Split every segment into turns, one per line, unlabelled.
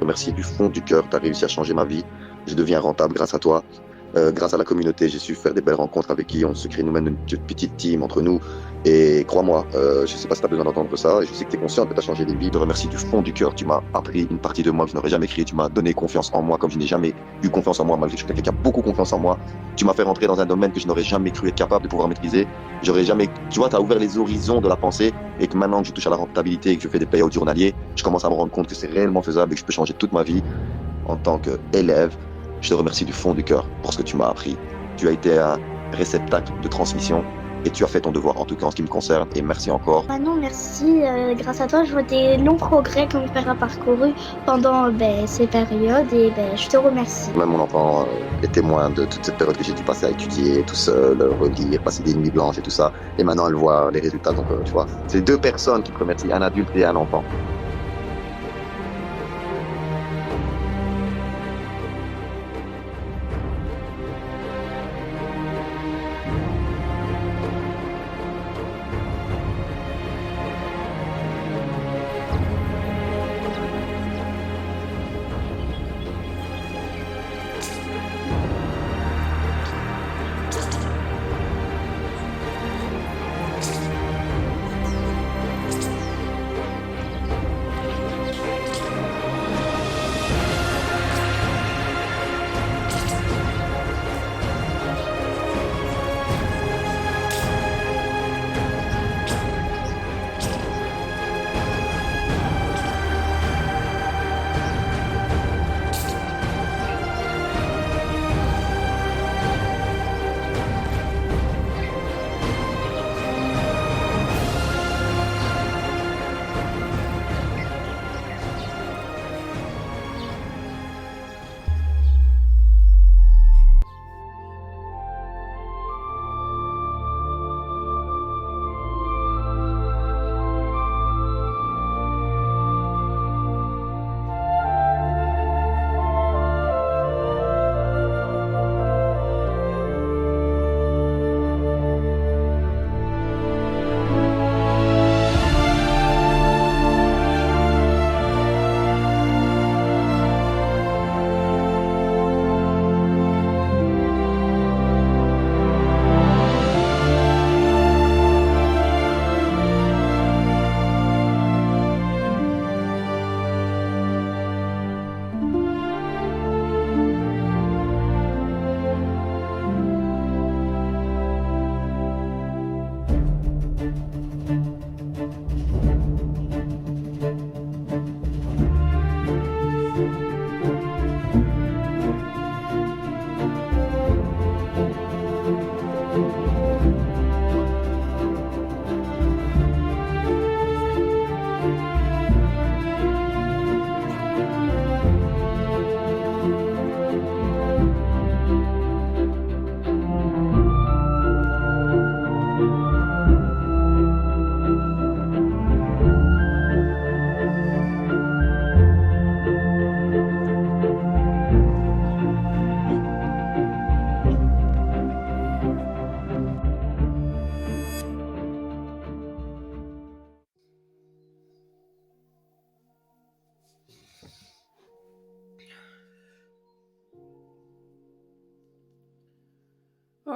remercie du fond du cœur. Tu as réussi à changer ma vie. Je deviens rentable grâce à toi. Grâce à la communauté, j'ai su faire des belles rencontres avec qui on se crée nous-mêmes une petite team entre nous. Et crois-moi, je sais pas si tu as besoin d'entendre ça, et je sais que tu es conscient que tu as changé des vies. Je te remercie du fond du cœur. Tu m'as appris une partie de moi que je n'aurais jamais créée. Tu m'as donné confiance en moi comme je n'ai jamais eu confiance en moi, malgré que je suis quelqu'un qui a beaucoup confiance en moi. Tu m'as fait rentrer dans un domaine que je n'aurais jamais cru être capable de pouvoir maîtriser. J'aurais jamais, tu vois, tu as ouvert les horizons de la pensée, et que maintenant que je touche à la rentabilité et que je fais des payouts journaliers, je commence à me rendre compte que c'est réellement faisable et que je peux changer toute ma vie en tant qu'élève. Je te remercie du fond du cœur pour ce que tu m'as appris. Tu as été un réceptacle de transmission et tu as fait ton devoir, en tout cas en ce qui me concerne, et merci encore.
Ah non, merci. Grâce à toi, je vois des longs progrès que mon père a parcourus pendant ces périodes et je te remercie.
Même mon enfant est témoin de toute cette période que j'ai dû passer à étudier tout seul, relire, passer des nuits blanches et tout ça. Et maintenant, elle voit les résultats. Donc, tu vois, c'est deux personnes qui te remercient, un adulte et un enfant.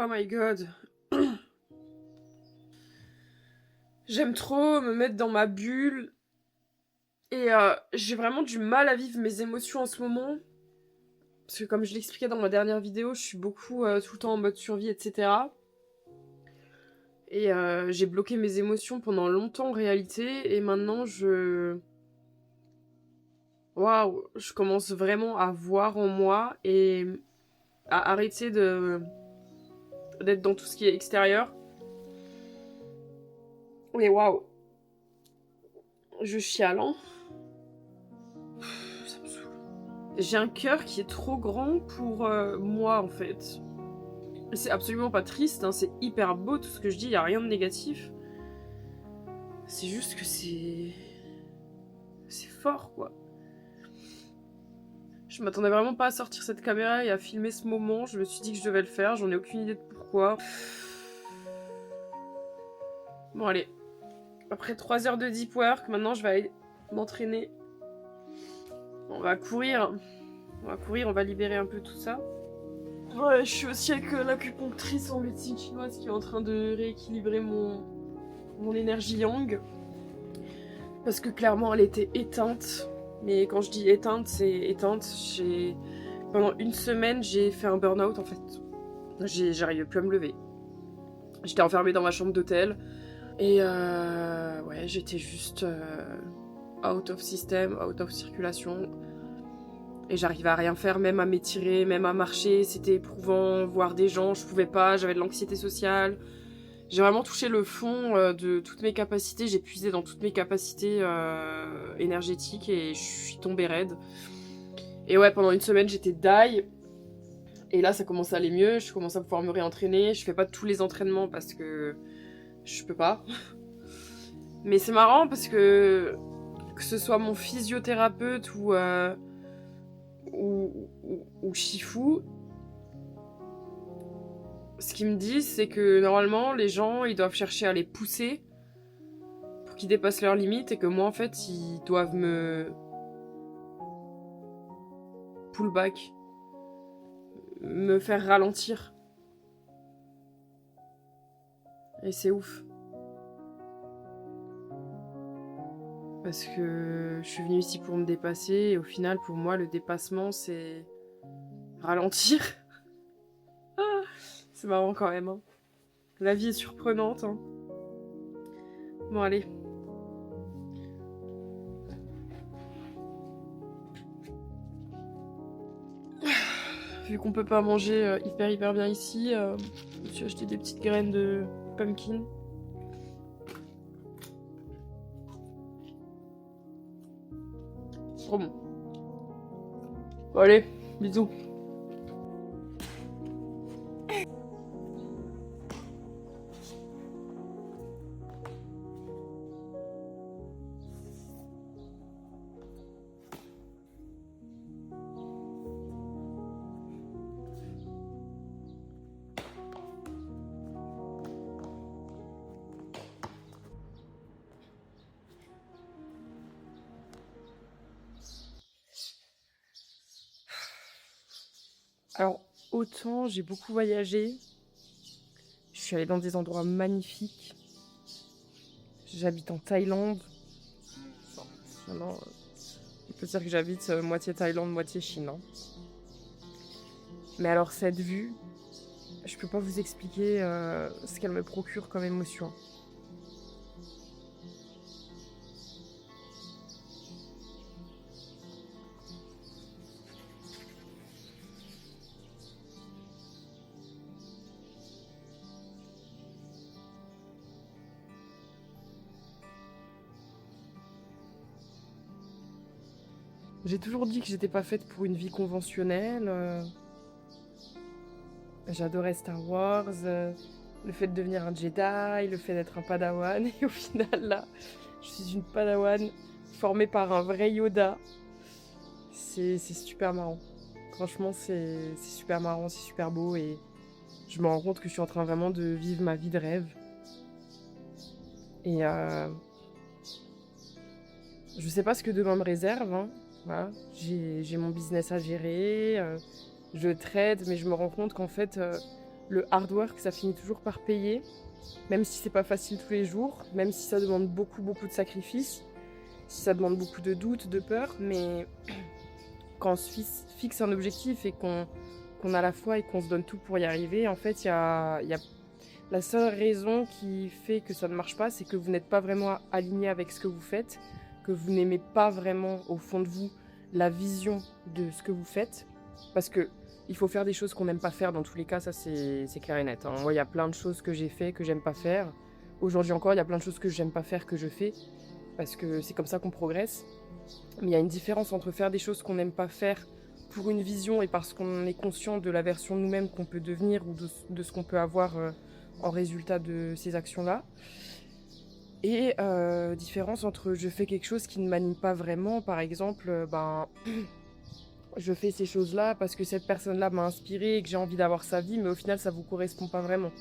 Oh my god. J'aime trop me mettre dans ma bulle. Et j'ai vraiment du mal à vivre mes émotions en ce moment. Parce que comme je l'expliquais dans ma dernière vidéo, je suis beaucoup tout le temps en mode survie, etc. Et j'ai bloqué mes émotions pendant longtemps en réalité. Et maintenant, waouh, je commence vraiment à voir en moi et à arrêter d'être dans tout ce qui est extérieur. Mais waouh, je chiale, hein. Ça me saoule. J'ai un cœur qui est trop grand pour moi, en fait. Et c'est absolument pas triste, hein, c'est hyper beau tout ce que je dis, y a rien de négatif. C'est juste que c'est... C'est fort, quoi. Je m'attendais vraiment pas à sortir cette caméra et à filmer ce moment. Je me suis dit que je devais le faire, j'en ai aucune idée de pourquoi. Bon, allez. Après 3 heures de deep work, maintenant je vais aller m'entraîner. On va courir. On va libérer un peu tout ça. Ouais, je suis aussi avec l'acupunctrice en médecine chinoise qui est en train de rééquilibrer mon énergie yang. Parce que clairement, elle était éteinte. Mais quand je dis éteinte, c'est éteinte. Pendant une semaine, j'ai fait un burn-out en fait. J'arrivais plus à me lever. J'étais enfermée dans ma chambre d'hôtel. Et ouais, j'étais juste out of system, out of circulation. Et j'arrivais à rien faire, même à m'étirer, même à marcher. C'était éprouvant, voir des gens, je pouvais pas, j'avais de l'anxiété sociale. J'ai vraiment touché le fond de toutes mes capacités. J'ai puisé dans toutes mes capacités énergétiques et je suis tombée raide. Et ouais, pendant une semaine, j'étais die. Et là, ça commence à aller mieux. Je commence à pouvoir me réentraîner. Je fais pas tous les entraînements parce que je peux pas. Mais c'est marrant parce que ce soit mon physiothérapeute ou Shifu, ce qu'ils me disent, c'est que normalement, les gens, ils doivent chercher à les pousser pour qu'ils dépassent leurs limites et que moi, en fait, ils doivent me pull back, me faire ralentir. Et c'est ouf. Parce que je suis venue ici pour me dépasser et au final, pour moi, le dépassement, c'est ralentir. C'est marrant quand même. Hein. La vie est surprenante. Hein. Bon, allez. Vu qu'on peut pas manger hyper bien ici, je me suis acheté des petites graines de pumpkin. Trop bon. Bon, allez, bisous. Alors, autant j'ai beaucoup voyagé, je suis allée dans des endroits magnifiques, j'habite en Thaïlande, maintenant on peut dire que j'habite moitié Thaïlande, moitié Chine. Hein. Mais alors cette vue, je peux pas vous expliquer ce qu'elle me procure comme émotion. J'ai toujours dit que j'étais pas faite pour une vie conventionnelle. J'adorais Star Wars, le fait de devenir un Jedi, le fait d'être un Padawan. Et au final, là, je suis une Padawan formée par un vrai Yoda. C'est super marrant. Franchement, c'est super marrant, c'est super beau. Et je me rends compte que je suis en train vraiment de vivre ma vie de rêve. Et je sais pas ce que demain me réserve, hein. Voilà, j'ai mon business à gérer, je trade, mais je me rends compte qu'en fait, le hard work, ça finit toujours par payer, même si c'est pas facile tous les jours, même si ça demande beaucoup de sacrifices, si ça demande beaucoup de doutes, de peur, mais quand on se fixe un objectif et qu'on a la foi et qu'on se donne tout pour y arriver, en fait, il y a la seule raison qui fait que ça ne marche pas, c'est que vous n'êtes pas vraiment aligné avec ce que vous faites, que vous n'aimez pas vraiment au fond de vous la vision de ce que vous faites, parce que il faut faire des choses qu'on n'aime pas faire dans tous les cas, ça c'est clair et net. Hein. Moi, il y a plein de choses que j'ai fait que j'aime pas faire. Aujourd'hui encore, il y a plein de choses que j'aime pas faire que je fais, parce que c'est comme ça qu'on progresse. Mais il y a une différence entre faire des choses qu'on n'aime pas faire pour une vision et parce qu'on est conscient de la version de nous-mêmes qu'on peut devenir ou de ce qu'on peut avoir en résultat de ces actions-là. Et différence entre je fais quelque chose qui ne m'anime pas vraiment, par exemple, je fais ces choses-là parce que cette personne-là m'a inspirée et que j'ai envie d'avoir sa vie, mais au final ça vous correspond pas vraiment.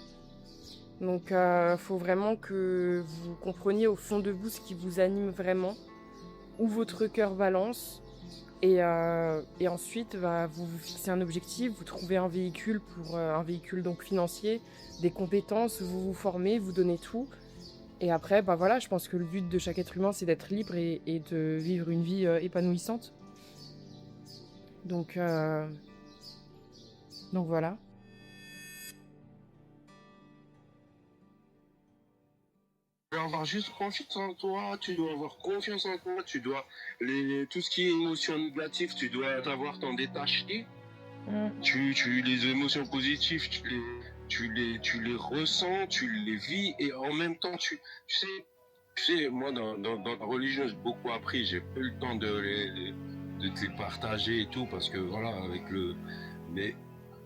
Donc faut vraiment que vous compreniez au fond de vous ce qui vous anime vraiment, où votre cœur balance, Et ensuite, bah, vous vous fixez un objectif, vous trouvez un véhicule un véhicule donc financier, des compétences, vous vous formez, vous donnez tout. Et après, bah, voilà, je pense que le but de chaque être humain, c'est d'être libre et de vivre une vie, épanouissante. Donc heu, donc voilà.
Tu dois avoir juste confiance en toi, tu dois avoir confiance en toi, tu dois tout ce qui est émotion négative, tu dois savoir t'en détacher.
Mmh.
Les émotions positives, tu les ressens, tu les vis et en même temps tu sais, moi dans la religion j'ai beaucoup appris, j'ai pas eu le temps de te les partager et tout parce que voilà mais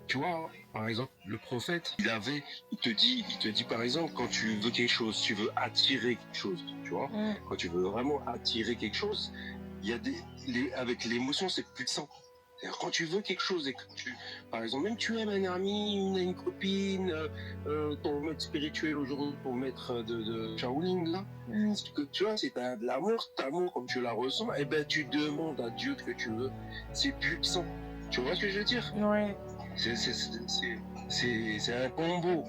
tu vois, par exemple, le prophète, il te dit par exemple, quand tu veux quelque chose, tu veux attirer quelque chose, tu vois,
Mmh.
quand tu veux vraiment attirer quelque chose, il y a avec l'émotion, c'est puissant. C'est-à-dire, quand tu veux quelque chose et que par exemple, même tu aimes un ami, une copine, ton maître spirituel aujourd'hui, ton maître de Shaolin, là,
Mmh.
que tu vois, c'est de l'amour, cet amour comme tu la ressens, et ben tu demandes à Dieu ce que tu veux. C'est puissant. Tu vois ce que je veux dire?
Ouais.
C'est un combo.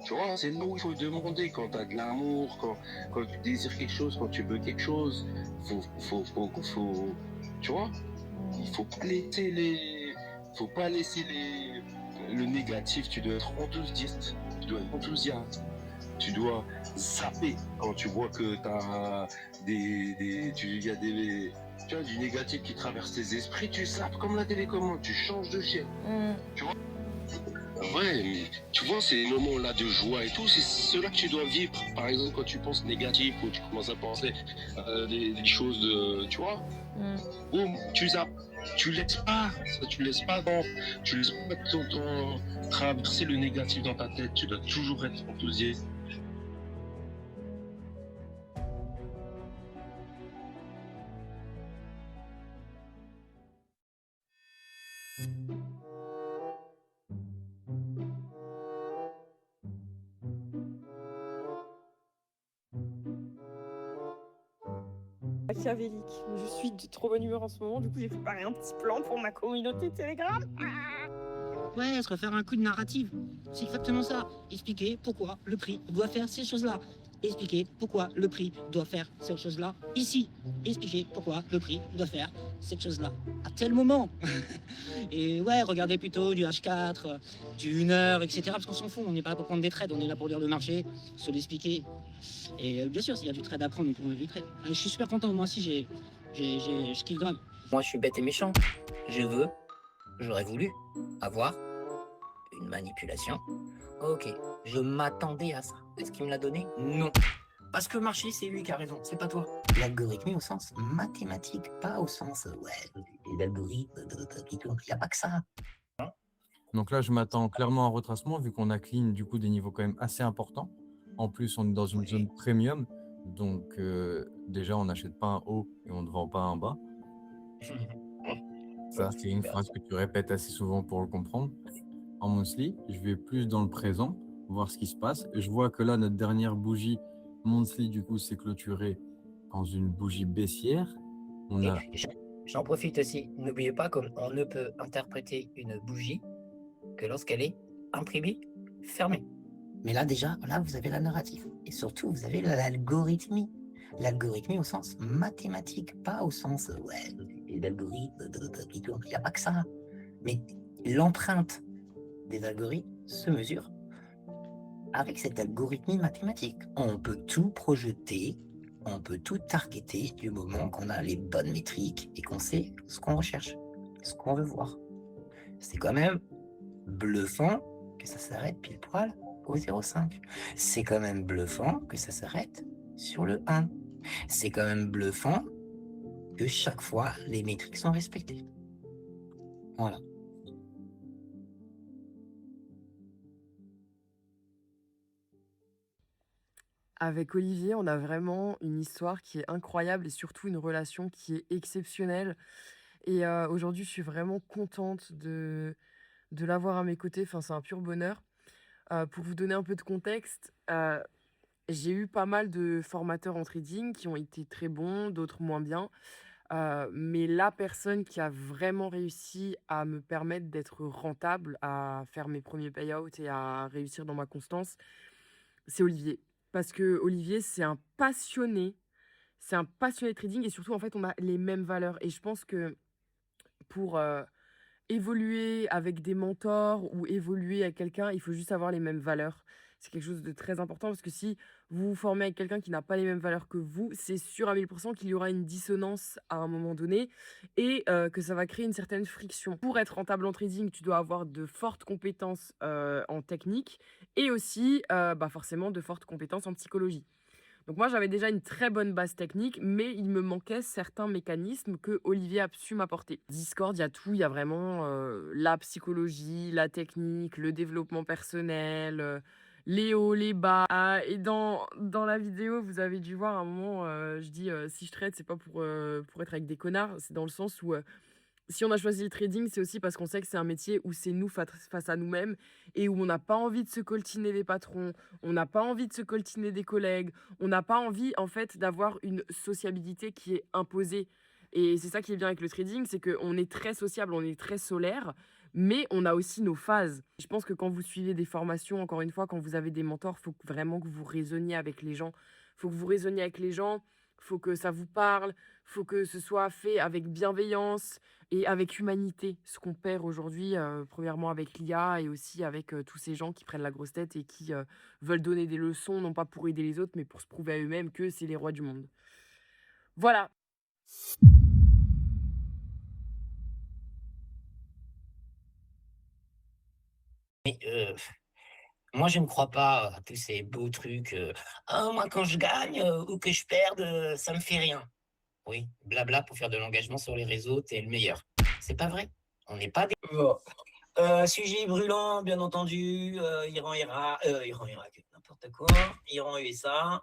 Tu vois, c'est là où il faut demander quand tu as de l'amour, quand tu désires quelque chose, quand tu veux quelque chose. Tu vois,
Mmh.
il faut pas laisser le négatif. Tu dois être enthousiaste. Tu dois être enthousiaste. Tu dois zapper quand tu vois que il y a tu vois, du négatif qui traverse tes esprits. Tu zappes comme la télécommande. Tu changes de chaîne.
Mmh.
Ouais, mais tu vois, ces moments-là de joie et tout, c'est cela que tu dois vivre. Par exemple, quand tu penses négatif ou tu commences à penser des choses de, tu vois,
Mmh.
boum, tu zappes. Tu laisses pas traverser le négatif dans ta tête. Tu dois toujours être enthousiaste.
Machiavélique. Je suis de trop bonne humeur en ce moment, du coup j'ai préparé un petit plan pour ma communauté Telegram.
Ouais, se refaire un coup de narrative. C'est exactement ça. Expliquer pourquoi le prix doit faire ces choses-là. Expliquer pourquoi le prix doit faire ces choses-là ici. Expliquer pourquoi le prix doit faire cette chose-là à tel moment. Et ouais, regardez plutôt du H4, du 1 heure, etc. Parce qu'on s'en fout, on n'est pas là pour prendre des trades, on est là pour lire le marché, se l'expliquer. Et bien sûr, s'il y a du trade à prendre, on prend du trade. Je suis super content, moi aussi, je kiffe grave. Moi, je suis bête et méchant. J'aurais voulu avoir une manipulation. Ok, je m'attendais à ça. Est-ce qu'il me l'a donné? Non. Parce que le marché, c'est lui qui a raison, c'est pas toi. L'algorithme au sens mathématique, pas au sens, ouais, l'algorithme, il n'y a pas que ça.
Donc là, je m'attends clairement à un retracement vu qu'on a clean du coup des niveaux quand même assez importants. En plus, on est dans une
Oui.
zone premium. Donc déjà, on n'achète pas un haut et on ne vend pas un bas. Ça, c'est une phrase que tu répètes assez souvent pour le comprendre. En monthly, je vais plus dans le présent, voir ce qui se passe. Je vois que là, notre dernière bougie monthly, du coup, s'est clôturée dans une bougie baissière. On
Et
a
puis, j'en profite aussi. N'oubliez pas qu'on ne peut interpréter une bougie que lorsqu'elle est imprimée, fermée. Mais là, déjà, là, vous avez la narrative. Et surtout, vous avez l'algorithmie. L'algorithmie au sens mathématique, pas au sens, ouais, l'algorithme, il n'y a pas que ça. Mais l'empreinte des algorithmes se mesure avec cette algorithmie mathématique. On peut tout projeter, on peut tout targeter du moment qu'on a les bonnes métriques et qu'on sait ce qu'on recherche, ce qu'on veut voir. C'est quand même bluffant que ça s'arrête pile poil au 0,5. C'est quand même bluffant que ça s'arrête sur le 1. C'est quand même bluffant que chaque fois les métriques sont respectées. Voilà.
Avec Olivier, on a vraiment une histoire qui est incroyable et surtout une relation qui est exceptionnelle. Et aujourd'hui, je suis vraiment contente de l'avoir à mes côtés. Enfin, c'est un pur bonheur. Pour vous donner un peu de contexte, j'ai eu pas mal de formateurs en trading qui ont été très bons, d'autres moins bien. Mais la personne qui a vraiment réussi à me permettre d'être rentable, à faire mes premiers payouts et à réussir dans ma constance, c'est Olivier. Parce que Olivier, c'est un passionné de trading et surtout, en fait, on a les mêmes valeurs. Et je pense que pour évoluer avec des mentors ou évoluer avec quelqu'un, il faut juste avoir les mêmes valeurs. C'est quelque chose de très important parce que si vous vous formez avec quelqu'un qui n'a pas les mêmes valeurs que vous, c'est sûr à 1000% qu'il y aura une dissonance à un moment donné et que ça va créer une certaine friction. Pour être rentable en trading, tu dois avoir de fortes compétences en technique et aussi forcément de fortes compétences en psychologie. Donc moi, j'avais déjà une très bonne base technique, mais il me manquait certains mécanismes que Olivier a su m'apporter. Discord, il y a tout, il y a vraiment la psychologie, la technique, le développement personnel, les hauts, les bas. Ah, et dans la vidéo, vous avez dû voir à un moment, je dis si je trade, c'est pas pour être avec des connards, c'est dans le sens où si on a choisi le trading, c'est aussi parce qu'on sait que c'est un métier où c'est nous face à nous-mêmes et où on n'a pas envie de se coltiner les patrons, on n'a pas envie de se coltiner des collègues, on n'a pas envie en fait d'avoir une sociabilité qui est imposée. Et c'est ça qui est bien avec le trading, c'est qu'on est très sociable, on est très solaire, mais on a aussi nos phases. Je pense que quand vous suivez des formations, encore une fois, quand vous avez des mentors, il faut vraiment que vous raisonniez avec les gens. Il faut que vous raisonniez avec les gens, il faut que ça vous parle, il faut que ce soit fait avec bienveillance et avec humanité, ce qu'on perd aujourd'hui, premièrement avec l'IA et aussi avec tous ces gens qui prennent la grosse tête et qui veulent donner des leçons, non pas pour aider les autres, mais pour se prouver à eux-mêmes que c'est les rois du monde. Voilà.
Mais moi, je ne crois pas à tous ces beaux trucs. Ah, moi, quand je gagne ou que je perde, ça me fait rien. Oui, blabla pour faire de l'engagement sur les réseaux, t'es le meilleur. C'est pas vrai. On n'est pas des. Bon. Sujet brûlant, bien entendu. Iran, Irak, n'importe quoi. Iran, USA.